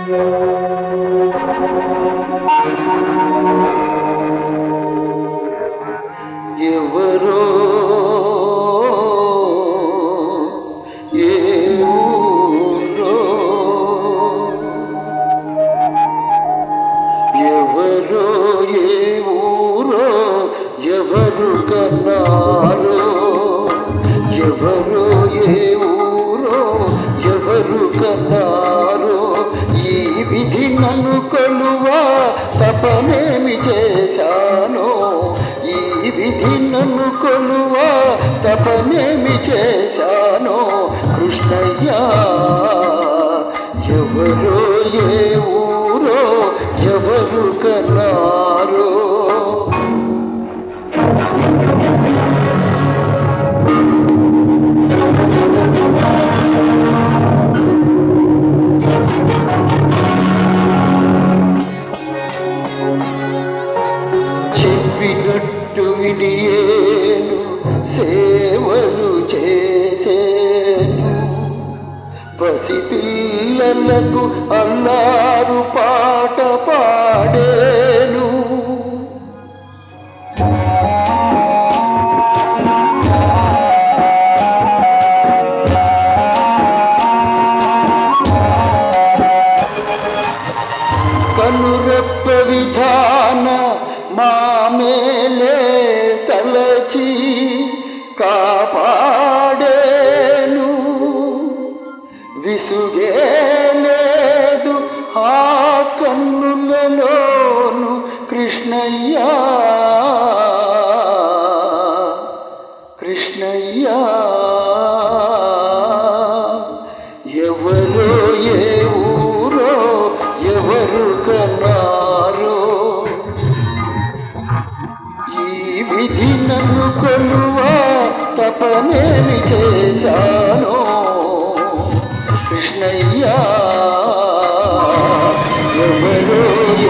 ఎవరో ఏ ఊరో, ఎవరో ఏ ఊరో, ఎవరు కన్నారో, ఎవరో ఏ ఊరో, ఎవరు కన్నారో. ఈ విధి నన్ను కొలువా తపనేమి చేశానో, ఈ విధి నన్ను కొలువా తపనేమి చేశానో. కృష్ణయ్య ఎవరో ఏ ఊరో, ఎవరు కన్నారో. చెప్పినట్టు వినియేను, సేవలు చేసేను, పసిపిల్లలకు అల్లారు పాట పాడేను. కనురెప్ప విధాన మా మేలే తలచి కాపాడేను, విసుగే లేదు ఆ కన్నులలోను. కృష్ణయ్య కృష్ణయ్య ఎవరో ఏ ఊరో, ఎవరు కన్నారో. ఈ విధి నన్ను కొలువా తపనేమి చేశానో. కృష్ణయ్య ఎవరో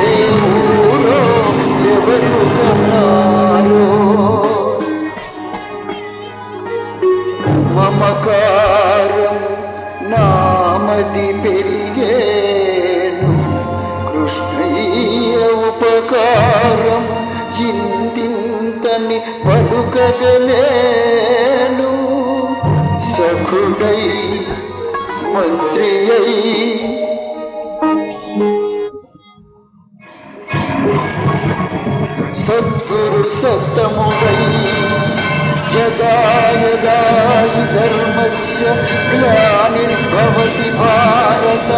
ఏ ఊరో, ఎవరు కన్నారో. మమకారం నామది పెరిగేను, కృష్ణయ్య ఉపకారం ఇంతింతని పలుకగలేను. సఖుడై మంత్రి అయి సద్గురు సత్తముడై యదా యదా హి ధర్మస్య గ్లానిర్భవతి భారత